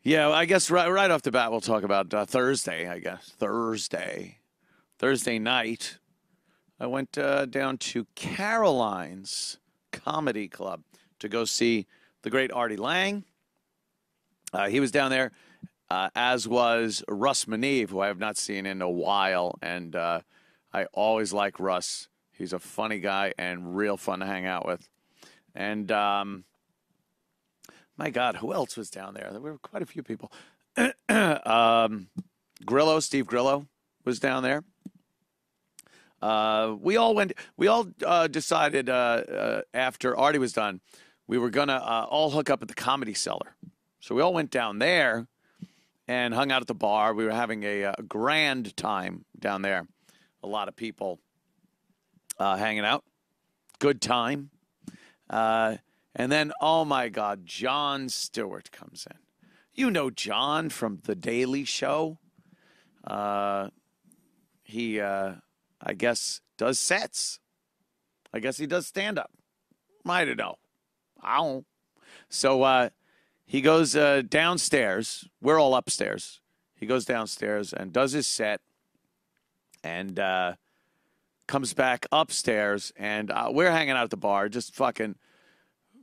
Yeah, I guess right off the bat we'll talk about Thursday. I guess Thursday night. I went down to Caroline's Comedy Club to go see the great Artie Lang. He was down there, as was Russ Maneve, who I have not seen in a while, and I always like Russ. He's a funny guy and real fun to hang out with. And my God, who else was down there? There were quite a few people. Steve Grillo was down there. We all decided after Artie was done, we were going to all hook up at the Comedy Cellar. So we all went down there and hung out at the bar. We were having a grand time down there. A lot of people hanging out. Good time. And then, oh my God, Jon Stewart comes in. You know Jon from The Daily Show. He, I guess, does sets. I guess he does stand-up. I don't know. So he goes downstairs. We're all upstairs. He goes downstairs and does his set and comes back upstairs. And we're hanging out at the bar, just fucking.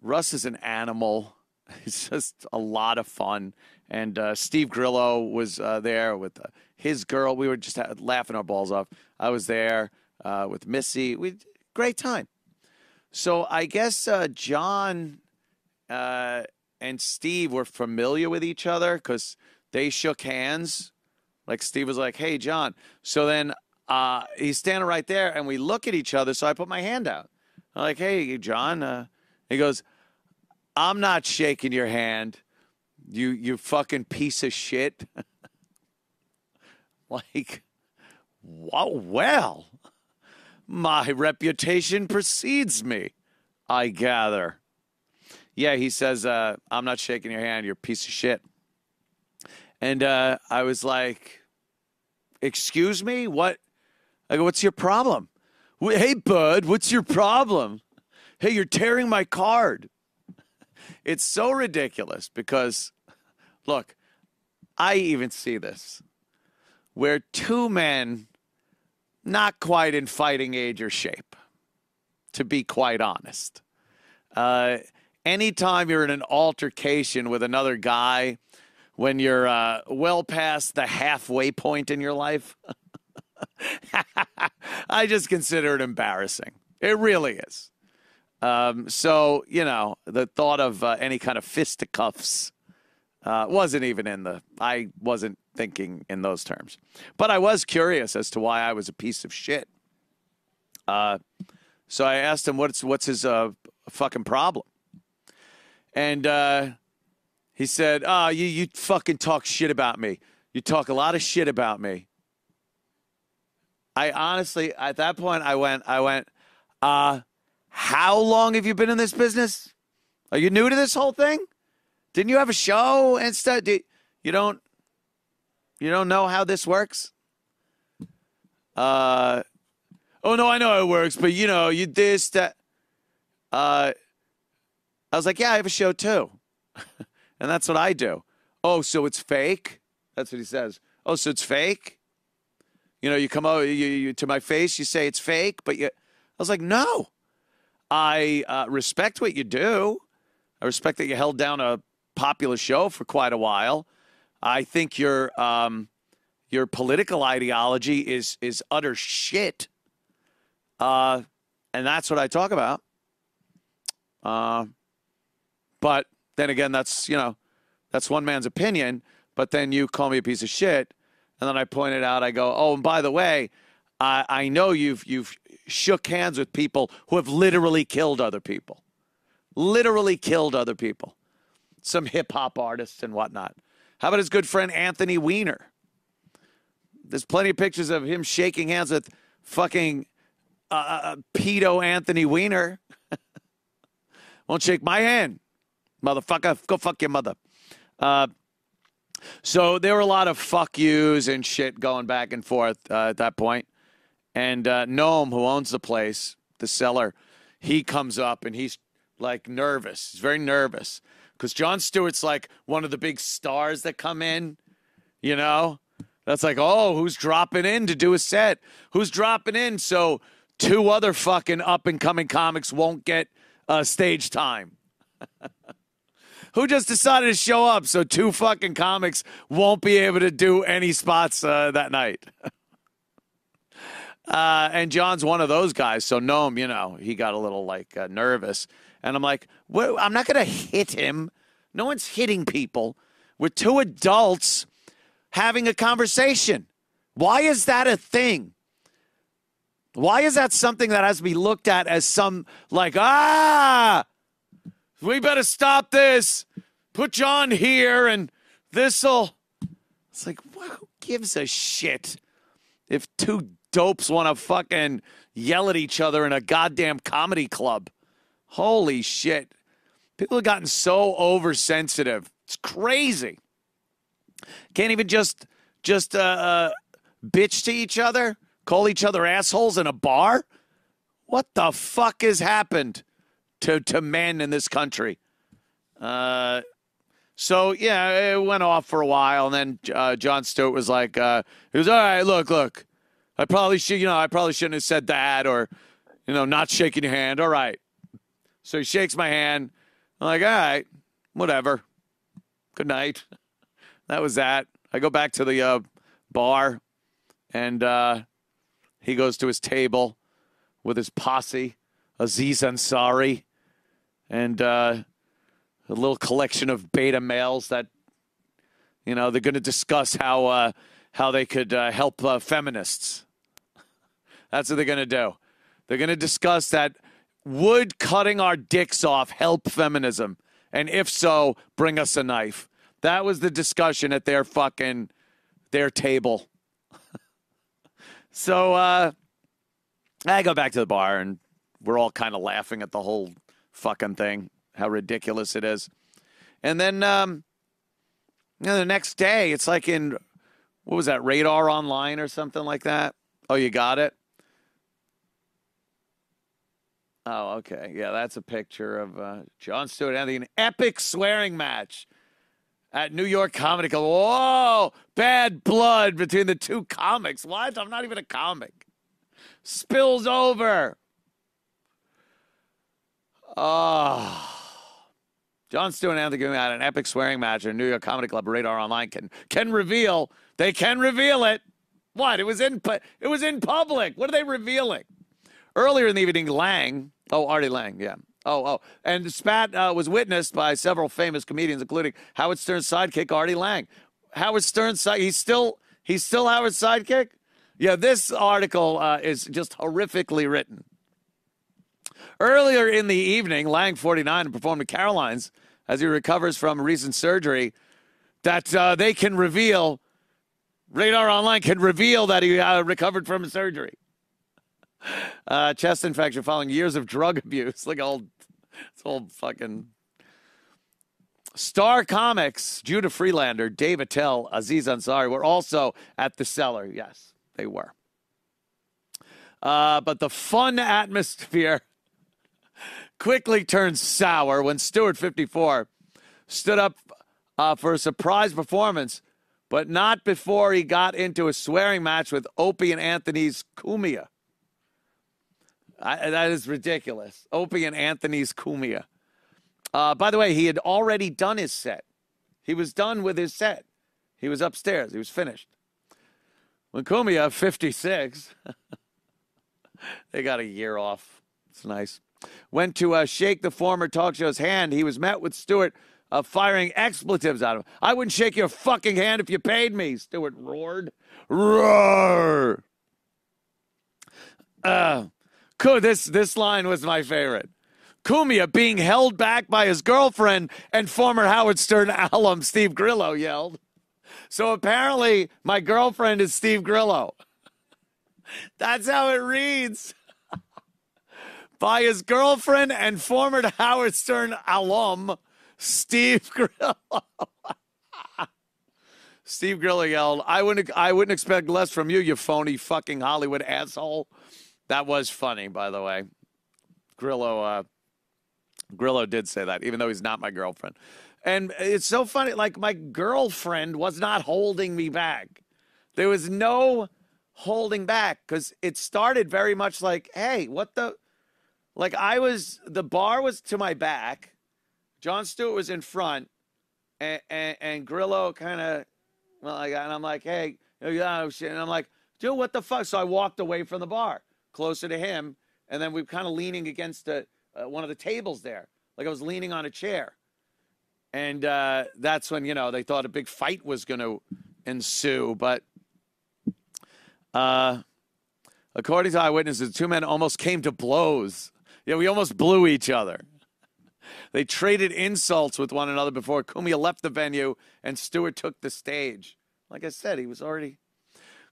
Russ is an animal. It's just a lot of fun. And Steve Grillo was there with his girl. We were just laughing our balls off. I was there with Missy. Great time. So I guess Jon and Steve were familiar with each other because they shook hands. Like Steve was like, "Hey, Jon." So then he's standing right there, and we look at each other. So I put my hand out. I'm like, "Hey, Jon." He goes, "I'm not shaking your hand, you fucking piece of shit." Like, wow, well, my reputation precedes me, I gather. Yeah, he says, "I'm not shaking your hand, you're a piece of shit." And I was like, "Excuse me? What?" I go, "What's your problem?" "Hey, bud, what's your problem?" "Hey, you're tearing my card." It's so ridiculous because, look, I even see this, where two men not quite in fighting age or shape, to be quite honest. Anytime you're in an altercation with another guy when you're well past the halfway point in your life, I just consider it embarrassing. It really is. So, you know, the thought of any kind of fisticuffs wasn't even I wasn't thinking in those terms. But I was curious as to why I was a piece of shit. So I asked him, what's his fucking problem? And he said, you fucking talk shit about me. You talk a lot of shit about me. I honestly, at that point, I went, how long have you been in this business? Are you new to this whole thing? Didn't you have a show and stuff? You don't know how this works? Oh, no, I know how it works, but, you know, you this, that. I was like, yeah, I have a show, too. And that's what I do. Oh, so it's fake? That's what he says. Oh, so it's fake? You know, you come over you to my face, you say it's fake, but I was like, no. I respect what you do. I respect that you held down a popular show for quite a while. I think your political ideology is utter shit. And that's what I talk about. But then again, that's one man's opinion. But then you call me a piece of shit. And then I pointed out, I go, oh, and by the way, I know you've shook hands with people who have literally killed other people. Literally killed other people. Some hip-hop artists and whatnot. How about his good friend Anthony Weiner? There's plenty of pictures of him shaking hands with fucking pedo Anthony Weiner. Won't shake my hand, motherfucker. Go fuck your mother. So there were a lot of fuck yous and shit going back and forth at that point. And Noam, who owns the place, the seller, he comes up and he's like nervous. He's very nervous because Jon Stewart's like one of the big stars that come in, you know? That's like, oh, who's dropping in to do a set? Who's dropping in so two other fucking up-and-coming comics won't get stage time? Who just decided to show up so two fucking comics won't be able to do any spots that night? And John's one of those guys, so Noam, you know, he got a little, like, nervous. And I'm like, well, I'm not going to hit him. No one's hitting people. We're two adults having a conversation. Why is that a thing? Why is that something that has to be looked at as some, like, we better stop this. Put John here and this'll. It's like, who gives a shit if two dopes want to fucking yell at each other in a goddamn comedy club? Holy shit. People have gotten so oversensitive. It's crazy. Can't even just bitch to each other, call each other assholes in a bar. What the fuck has happened to men in this country? So yeah, it went off for a while, and then Jon Stewart was like, he was all right. Look, I probably shouldn't have said that, or not shaking your hand. All right. So he shakes my hand. I'm like, all right, whatever. Good night. That was that. I go back to the bar, and he goes to his table with his posse, Aziz Ansari, and a little collection of beta males that, they're going to discuss how they could help feminists. That's what they're going to do. They're going to discuss that. Would cutting our dicks off help feminism? And if so, bring us a knife. That was the discussion at their table. So I go back to the bar, and we're all kind of laughing at the whole fucking thing, how ridiculous it is. And then the next day, it's like in, what was that, Radar Online or something like that? Oh, you got it? Oh, okay. Yeah, that's a picture of Jon Stewart having an epic swearing match at New York Comedy Club. Whoa! Bad blood between the two comics. What? I'm not even a comic. Spills over. Oh. Jon Stewart and Anthony Gummi had an epic swearing match at New York Comedy Club. Radar Online can reveal. They can reveal it. What? It was in public. What are they revealing? Earlier in the evening, Artie Lang, yeah. And the spat was witnessed by several famous comedians, including Howard Stern's sidekick, Artie Lang. Howard Stern's he's still Howard's sidekick? Yeah, this article is just horrifically written. Earlier in the evening, Lang, 49, performed at Caroline's as he recovers from recent surgery. That they can reveal, Radar Online can reveal that he recovered from surgery. Chest infection following years of drug abuse. Like it's old fucking. Star Comics, Judah Freelander, Dave Attell, Aziz Ansari were also at the cellar. Yes, they were. But the fun atmosphere quickly turned sour when Stewart, 54, stood up for a surprise performance, but not before he got into a swearing match with Opie and Anthony's Cumia. That is ridiculous. Opie and Anthony's Cumia. By the way, he had already done his set. He was done with his set. He was upstairs. He was finished. When Cumia, 56, they got a year off. It's nice. Went to shake the former talk show's hand. He was met with Stewart firing expletives at him. I wouldn't shake your fucking hand if you paid me, Stewart roared. Roar! This line was my favorite. Cumia, being held back by his girlfriend and former Howard Stern alum Steve Grillo, yelled. So apparently my girlfriend is Steve Grillo. That's how it reads. By his girlfriend and former Howard Stern alum Steve Grillo. Steve Grillo yelled, I wouldn't expect less from you, you phony fucking Hollywood asshole. That was funny, by the way. Grillo did say that, even though he's not my girlfriend. And it's so funny. Like, my girlfriend was not holding me back. There was no holding back because it started very much like, hey, what the? Like, the bar was to my back. Jon Stewart was in front. And Grillo kind of, and I'm like, hey, yeah, shit. And I'm like, dude, what the fuck? So I walked away from the bar, closer to him, and then we were kind of leaning against one of the tables there, like I was leaning on a chair. And that's when, they thought a big fight was going to ensue. But according to eyewitnesses, the two men almost came to blows. Yeah, we almost blew each other. They traded insults with one another before Cumia left the venue and Stewart took the stage. Like I said, he was already...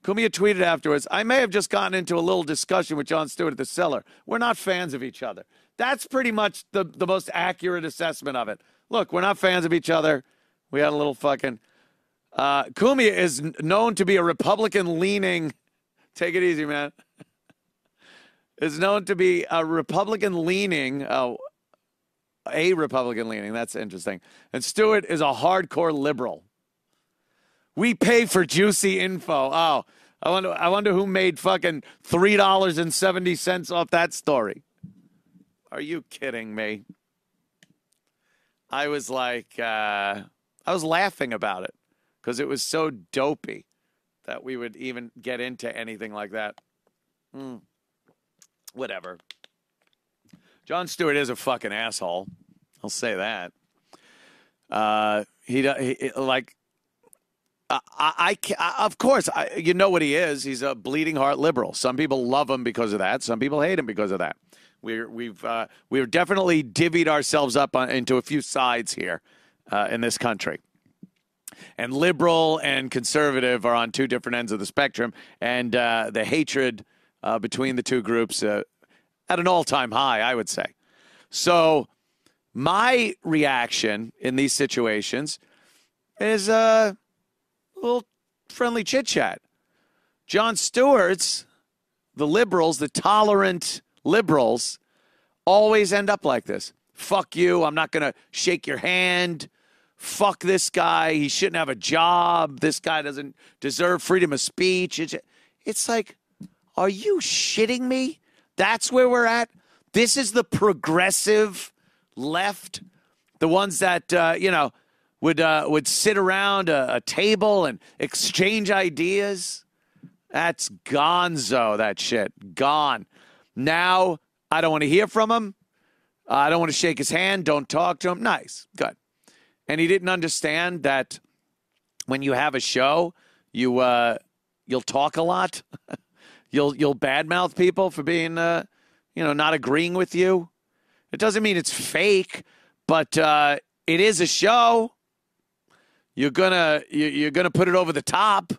Cumia tweeted afterwards, I may have just gotten into a little discussion with Jon Stewart at the cellar. We're not fans of each other. That's pretty much the most accurate assessment of it. Look, we're not fans of each other. We had a little fucking... Cumia is known to be a Republican-leaning... Take it easy, man. Is known to be a Republican-leaning... A Republican-leaning. That's interesting. And Stewart is a hardcore liberal. We pay for juicy info. Oh, I wonder who made fucking $3.70 off that story. Are you kidding me? I was like, I was laughing about it because it was so dopey that we would even get into anything like that. Whatever. Jon Stewart is a fucking asshole. I'll say that. Of course, you know what he is. He's a bleeding heart liberal. Some people love him because of that. Some people hate him because of that. We've definitely divvied ourselves up into a few sides here in this country. And liberal and conservative are on two different ends of the spectrum, and the hatred between the two groups at an all-time high, I would say. So my reaction in these situations is a little friendly chit-chat. Jon Stewart's, the liberals, the tolerant liberals, always end up like this. Fuck you, I'm not going to shake your hand. Fuck this guy, he shouldn't have a job. This guy doesn't deserve freedom of speech. It's like, are you shitting me? That's where we're at. This is the progressive left, the ones that would sit around a table and exchange ideas. That's gonzo. That shit gone. Now I don't want to hear from him. I don't want to shake his hand. Don't talk to him. Nice, good. And he didn't understand that when you have a show, you'll talk a lot. You'll badmouth people for being, not agreeing with you. It doesn't mean it's fake, but it is a show. You're gonna put it over the top.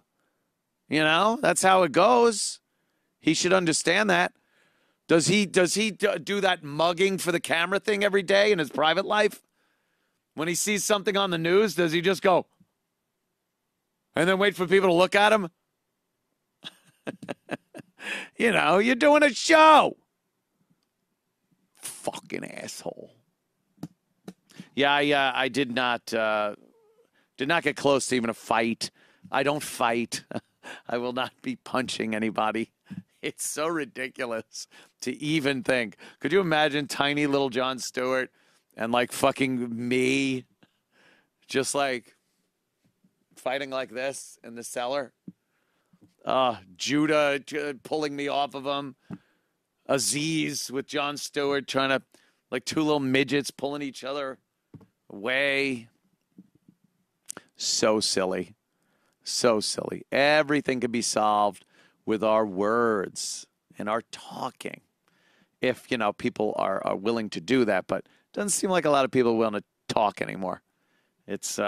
That's how it goes. He should understand that. Does he do that mugging for the camera thing every day in his private life? When he sees something on the news, does he just go and then wait for people to look at him? You're doing a show. Fucking asshole. Yeah, I did not get close to even a fight. I don't fight. I will not be punching anybody. It's so ridiculous to even think. Could you imagine tiny little Jon Stewart and like fucking me just like fighting like this in the cellar? Judah pulling me off of him. Aziz with Jon Stewart trying to, like two little midgets pulling each other away. So silly. So silly. Everything can be solved with our words and our talking. If, people are willing to do that. But it doesn't seem like a lot of people are willing to talk anymore. It's,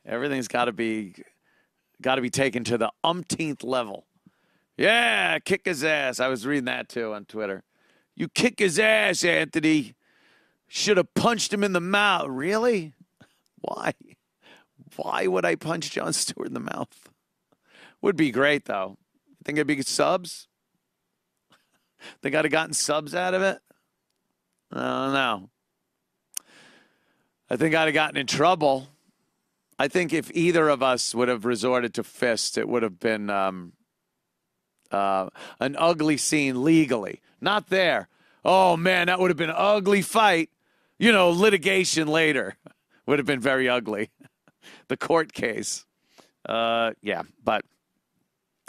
everything's got to be taken to the umpteenth level. Yeah, kick his ass. I was reading that, too, on Twitter. You kick his ass, Anthony. Should have punched him in the mouth. Really? Why? Why would I punch Jon Stewart in the mouth? Would be great, though. Think it'd be subs? Think I'd have gotten subs out of it? I don't know. I think I'd have gotten in trouble. I think if either of us would have resorted to fists, it would have been an ugly scene legally. Not there. Oh, man, that would have been an ugly fight. You know, litigation later would have been very ugly. The court case. Yeah, but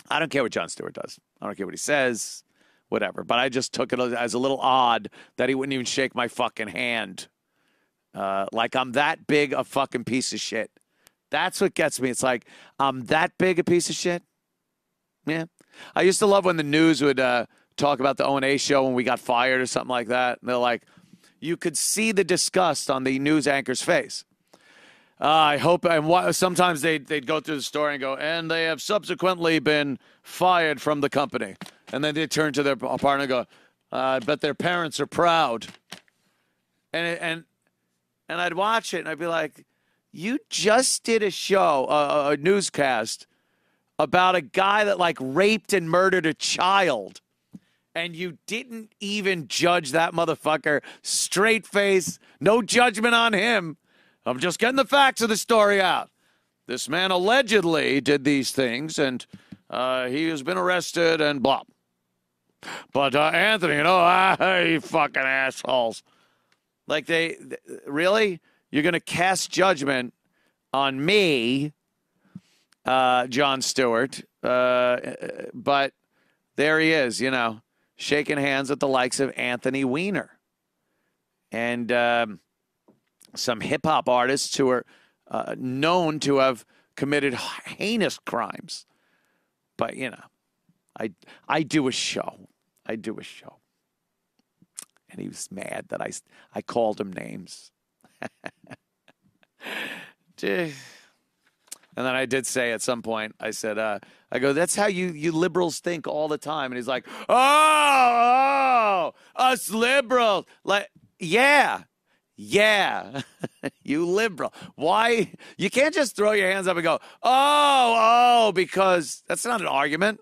I don't care what Jon Stewart does. I don't care what he says, whatever. But I just took it as a little odd that he wouldn't even shake my fucking hand. Like I'm that big a fucking piece of shit. That's what gets me. It's like, I'm that big a piece of shit? Yeah. I used to love when the news would talk about the O&A show when we got fired or something like that. And they're like, you could see the disgust on the news anchor's face. I hope, and sometimes they'd go through the story and go, and they have subsequently been fired from the company. And then they'd turn to their partner and go, I bet their parents are proud. And I'd watch it and I'd be like, you just did a show, a newscast about a guy that like raped and murdered a child. And you didn't even judge that motherfucker. Straight face, no judgment on him. I'm just getting the facts of the story out. This man allegedly did these things, and he has been arrested and blah. But Anthony, you fucking assholes. Like they really? You're going to cast judgment on me, Jon Stewart. But there he is, shaking hands with the likes of Anthony Weiner. And some hip-hop artists who are known to have committed heinous crimes. But, I do a show. And he was mad that I called him names. And then I did say at some point, I said, I go, that's how you liberals think all the time. And he's like, oh, us liberals. Like, yeah, you liberal. Why? You can't just throw your hands up and go, because that's not an argument.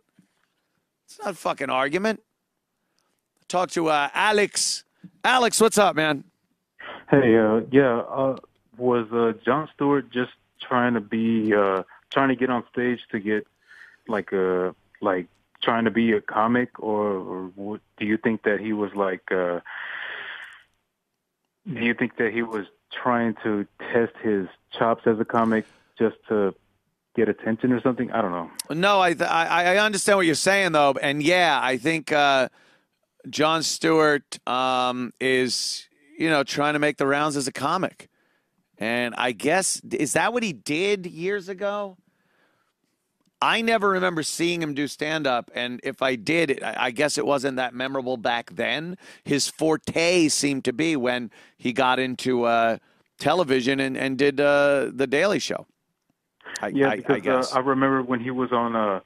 It's not a fucking argument. Talk to Alex. Alex, what's up, man? Hey, was Jon Stewart just trying to get on stage to get trying to be a comic, or do you think that he was trying to test his chops as a comic just to get attention or something? I don't know. No, I understand what you're saying though, and yeah, I think Jon Stewart is trying to make the rounds as a comic. And I guess, is that what he did years ago? I never remember seeing him do stand-up, and if I did, I guess it wasn't that memorable back then. His forte seemed to be when he got into television and did The Daily Show. I guess. I remember when he was on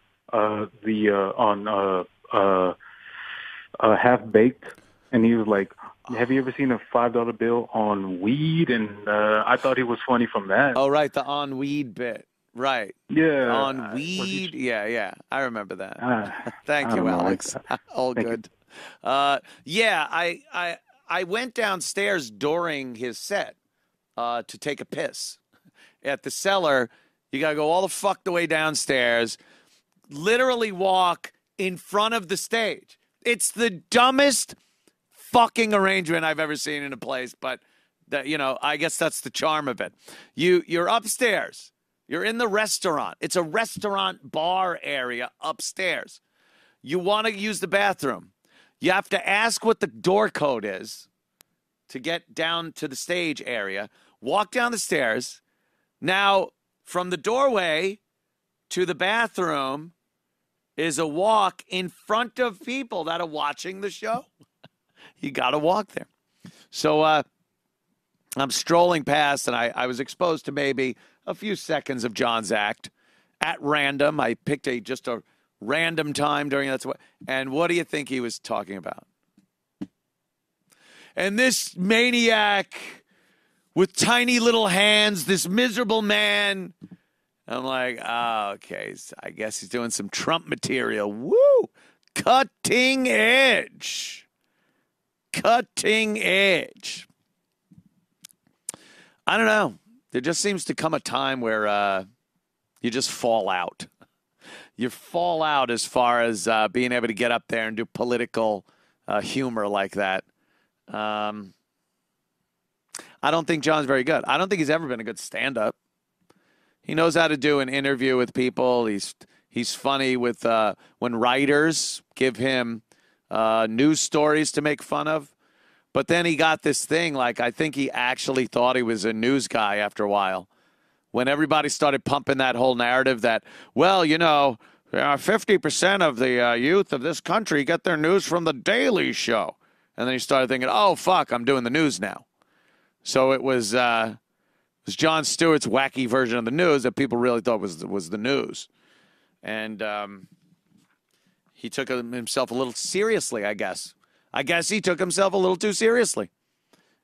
Half-Baked, and he was like, have you ever seen a $5 bill on weed? And I thought he was funny from that. Oh, right, the on weed bit. Right. Yeah. On weed? Yeah. I remember that. Thank you, Alex. All good. Yeah, I went downstairs during his set to take a piss. At the cellar, you got to go all the fuck the way downstairs, literally walk in front of the stage. It's the dumbest fucking arrangement I've ever seen in a place, but I guess that's the charm of it. You're upstairs. You're in the restaurant. It's a restaurant bar area upstairs. You want to use the bathroom. You have to ask what the door code is to get down to the stage area. Walk down the stairs. Now, from the doorway to the bathroom is a walk in front of people that are watching the show. You got to walk there. So I'm strolling past, and I was exposed to maybe a few seconds of John's act at random. I picked just a random time during that. And what do you think he was talking about? And this maniac with tiny little hands, this miserable man. I'm like, okay, so I guess he's doing some Trump material. Woo! Cutting edge. Cutting edge. I don't know. There just seems to come a time where you just fall out. You fall out as far as being able to get up there and do political humor like that. I don't think John's very good. I don't think he's ever been a good stand-up. He knows how to do an interview with people. He's funny with when writers give him news stories to make fun of. But then he got this thing, like I think he actually thought he was a news guy after a while. When everybody started pumping that whole narrative that, well, 50% of the youth of this country get their news from The Daily Show. And then he started thinking, oh, fuck, I'm doing the news now. So it was Jon Stewart's wacky version of the news that people really thought was the news. And he took himself a little seriously, I guess. I guess he took himself a little too seriously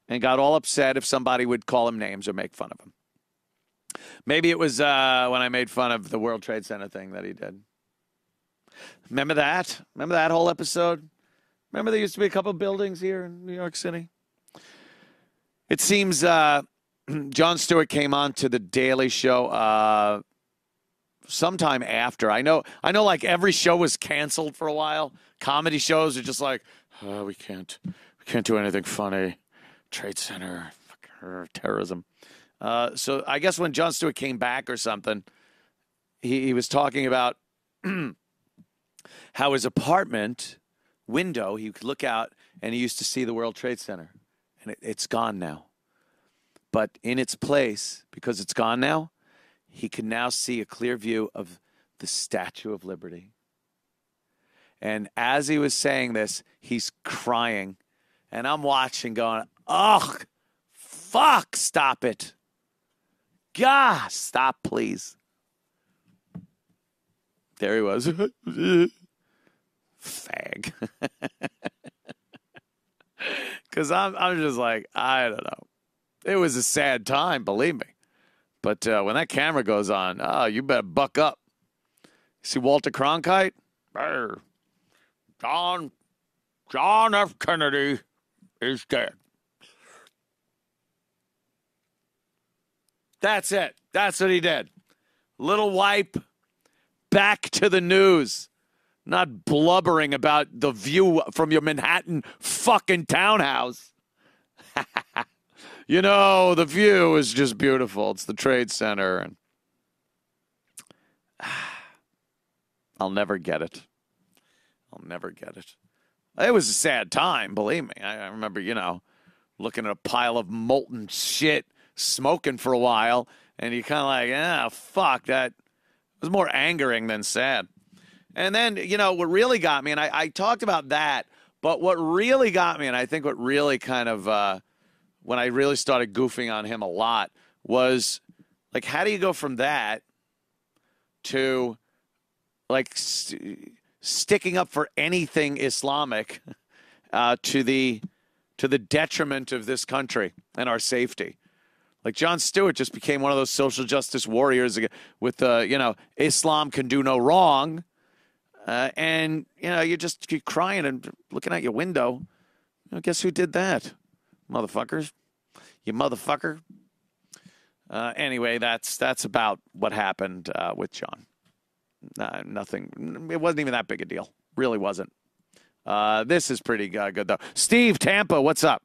and got all upset if somebody would call him names or make fun of him. Maybe it was when I made fun of the World Trade Center thing that he did. Remember that? Remember that whole episode? Remember there used to be a couple of buildings here in New York City? It seems Jon Stewart came on to The Daily Show sometime after. I know like every show was canceled for a while. Comedy shows are just like, we can't do anything funny. Trade Center, terrorism. So I guess when Jon Stewart came back or something, he was talking about how his apartment window, he could look out and he used to see the World Trade Center. And it's gone now. But in its place, because it's gone now, he can now see a clear view of the Statue of Liberty. And as he was saying this, he's crying. And I'm watching going, oh, fuck, stop it. God, stop, please. There he was. Fag. Because I'm just like, I don't know. It was a sad time, believe me. But when that camera goes on, you better buck up. See Walter Cronkite? John F. Kennedy is dead. That's it. That's what he did. Little wipe, back to the news. Not blubbering about the view from your Manhattan fucking townhouse. The view is just beautiful. It's the Trade Center. And I'll never get it. I'll never get it. It was a sad time, believe me. I remember, looking at a pile of molten shit, smoking for a while, and you're kind of like, fuck, that was more angering than sad. And then, what really got me, and I talked about that, but what really got me, and I think what really kind of, when I really started goofing on him a lot, was, like, how do you go from that to, like, sticking up for anything Islamic to the detriment of this country and our safety? Like, Jon Stewart just became one of those social justice warriors with, Islam can do no wrong. And, you just keep crying and looking out your window. Guess who did that? Motherfuckers. You motherfucker. Anyway, that's about what happened with John. Nothing. It wasn't even that big a deal. Really wasn't. This is pretty good, though. Steve, Tampa, what's up?